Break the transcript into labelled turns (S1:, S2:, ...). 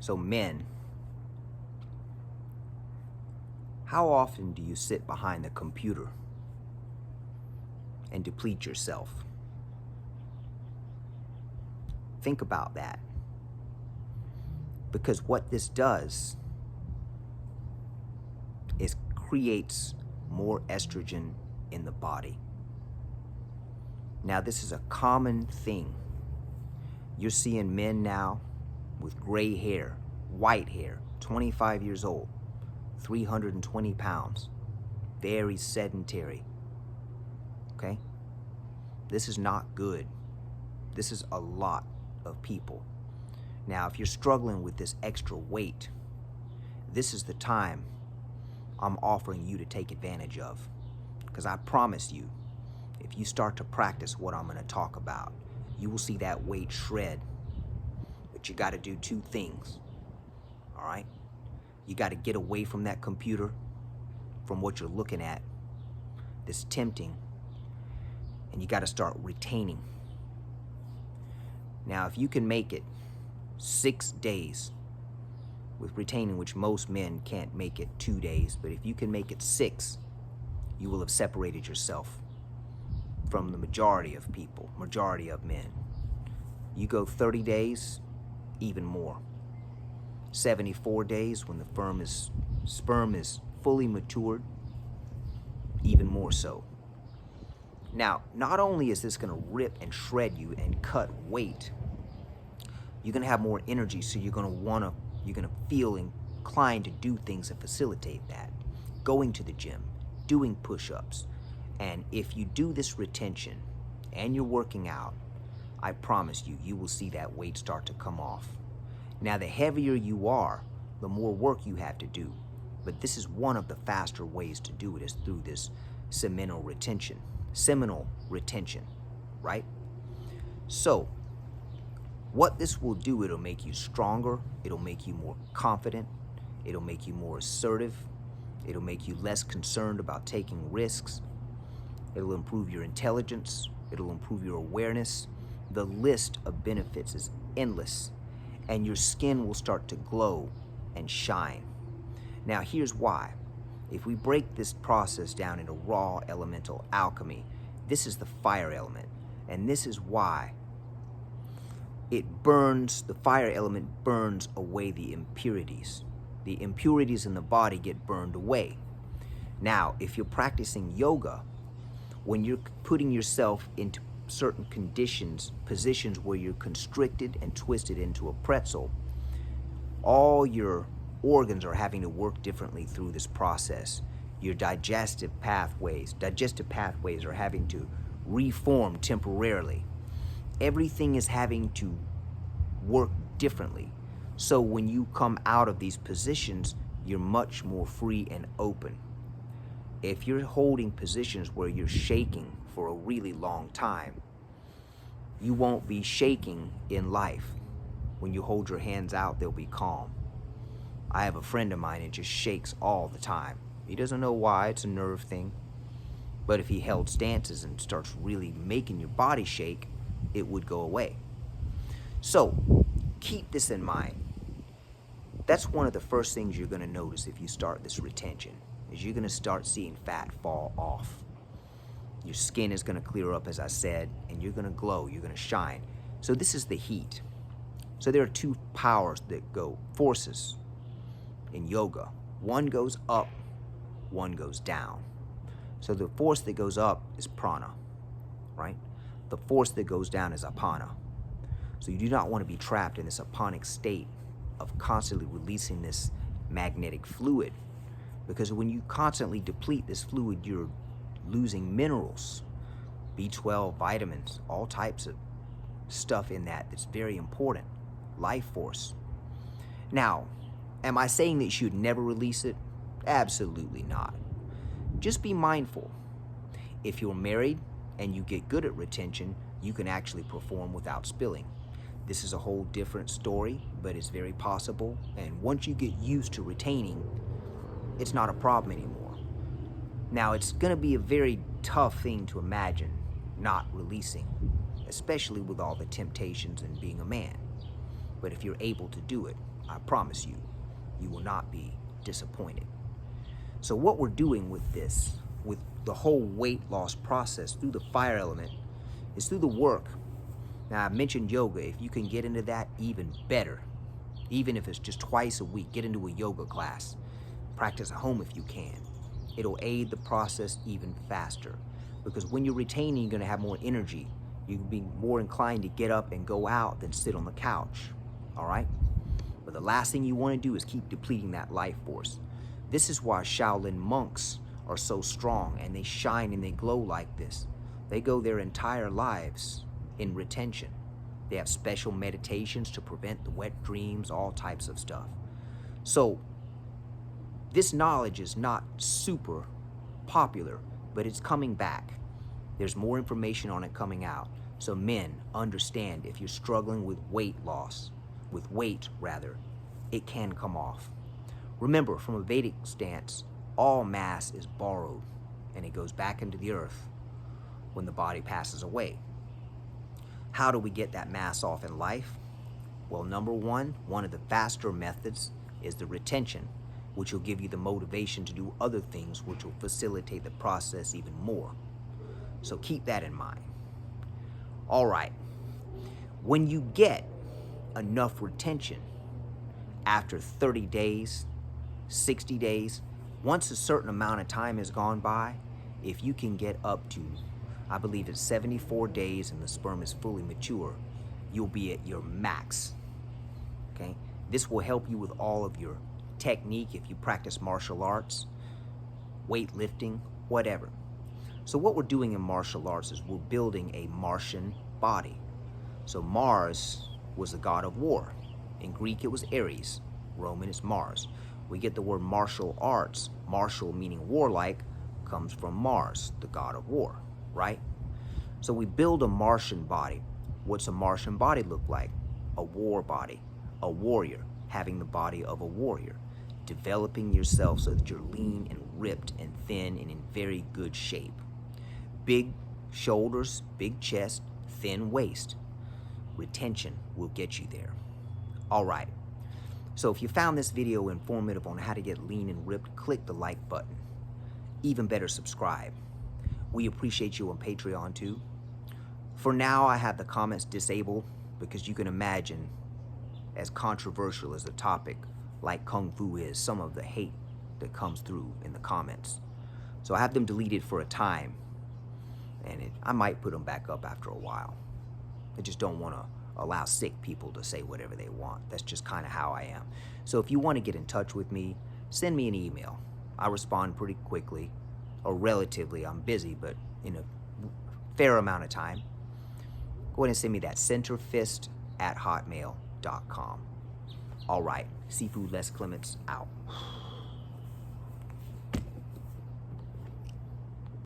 S1: So men, how often do you sit behind the computer and deplete yourself? Think about that. Because what this does is creates more estrogen in the body. Now, this is a common thing. You're seeing men now with gray hair, white hair, 25 years old, 320 pounds, very sedentary. Okay? This is not good. This is a lot of people. Now, if you're struggling with this extra weight, this is the time I'm offering you to take advantage of. Because I promise you, if you start to practice what I'm going to talk about, you will see that weight shred. But you got to do two things. All right? You got to get away from that computer, from what you're looking at, that's tempting, and you got to start retaining. Now, if you can make it 6 days with retaining, which most men can't make it 2 days, but if you can make it 6, you will have separated yourself from the majority of people, majority of men. You go 30 days, even more. 74 days, when the sperm is fully matured, even more so. Now, not only is this going to rip and shred you and cut weight, you're going to have more energy, so you're going to feel inclined to do things that facilitate that. Going to the gym, doing push-ups. And if you do this retention and you're working out, I promise you, you will see that weight start to come off. Now, the heavier you are, the more work you have to do. But this is one of the faster ways to do it, is through this seminal retention, right? So, what this will do, it'll make you stronger, it'll make you more confident, it'll make you more assertive, it'll make you less concerned about taking risks, it'll improve your intelligence, it'll improve your awareness. The list of benefits is endless, and your skin will start to glow and shine. Now, here's why. If we break this process down into raw elemental alchemy, this is the fire element, and this is why the fire element burns away the impurities. The impurities in the body get burned away. Now, if you're practicing yoga, when you're putting yourself into certain conditions, positions where you're constricted and twisted into a pretzel, all your organs are having to work differently through this process. Your digestive pathways are having to reform temporarily. Everything is having to work differently. So when you come out of these positions, you're much more free and open. If you're holding positions where you're shaking for a really long time, you won't be shaking in life. When you hold your hands out, they'll be calm. I have a friend of mine that just shakes all the time. He doesn't know why, it's a nerve thing. But if he held stances and starts really making your body shake, it would go away. So keep this in mind. That's one of the first things you're going to notice if you start this retention, is you're going to start seeing fat fall off. Your skin is going to clear up, as I said, and you're going to glow, you're going to shine. So this is the heat. So there are two powers that go, forces in yoga. One goes up, one goes down. So the force that goes up is prana, right? The force that goes down is apana. So you do not want to be trapped in this aponic state of constantly releasing this magnetic fluid, because when you constantly deplete this fluid, you're losing minerals, B12, vitamins, all types of stuff in that's very important, life force. Now, am I saying that you should never release it? Absolutely not. Just be mindful. If you're married and you get good at retention, you can actually perform without spilling. This is a whole different story, but it's very possible. And once you get used to retaining, it's not a problem anymore. Now, it's going to be a very tough thing to imagine not releasing, especially with all the temptations and being a man. But if you're able to do it, I promise you, you will not be disappointed. So what we're doing with this, with the whole weight loss process through the fire element, is through the work. Now, I mentioned yoga. If you can get into that, even better. Even if it's just twice a week, get into a yoga class. Practice at home if you can. It'll aid the process even faster. Because when you're retaining, you're going to have more energy. You'll be more inclined to get up and go out than sit on the couch. All right? But the last thing you want to do is keep depleting that life force. This is why Shaolin monks are so strong and they shine and they glow like this. They go their entire lives in retention. They have special meditations to prevent the wet dreams, all types of stuff. So this knowledge is not super popular, but it's coming back. There's more information on it coming out. So men, understand, if you're struggling with weight loss, with weight rather, it can come off. Remember, from a Vedic stance, all mass is borrowed and it goes back into the earth when the body passes away. How do we get that mass off in life? Well, number one of the faster methods is the retention, which will give you the motivation to do other things which will facilitate the process even more. So keep that in mind. All right, when you get enough retention after 30 days, 60 days, once a certain amount of time has gone by, if you can get up to, I believe it's 74 days and the sperm is fully mature, you'll be at your max, okay? This will help you with all of your technique if you practice martial arts, weightlifting, whatever. So what we're doing in martial arts is we're building a Martian body. So Mars was the god of war. In Greek, it was Ares. Roman, it's Mars. We get the word martial arts, martial meaning warlike, comes from Mars, the god of war, right? So we build a Martian body. What's a Martian body look like? A war body, a warrior, having the body of a warrior, developing yourself so that you're lean and ripped and thin and in very good shape. Big shoulders, big chest, thin waist. Retention will get you there. All right. So if you found this video informative on how to get lean and ripped, click the like button. Even better, subscribe. We appreciate you on Patreon too. For now, I have the comments disabled because you can imagine, as controversial as the topic like Kung Fu is, some of the hate that comes through in the comments. So I have them deleted for a time, and I might put them back up after a while. I just don't want to allow sick people to say whatever they want. That's just kind of how I am. So if you want to get in touch with me, send me an email. I respond pretty quickly, or relatively. I'm busy, but in a fair amount of time. Go ahead and send me that, centerfist@hotmail.com. All right, Seafood Les Clements out.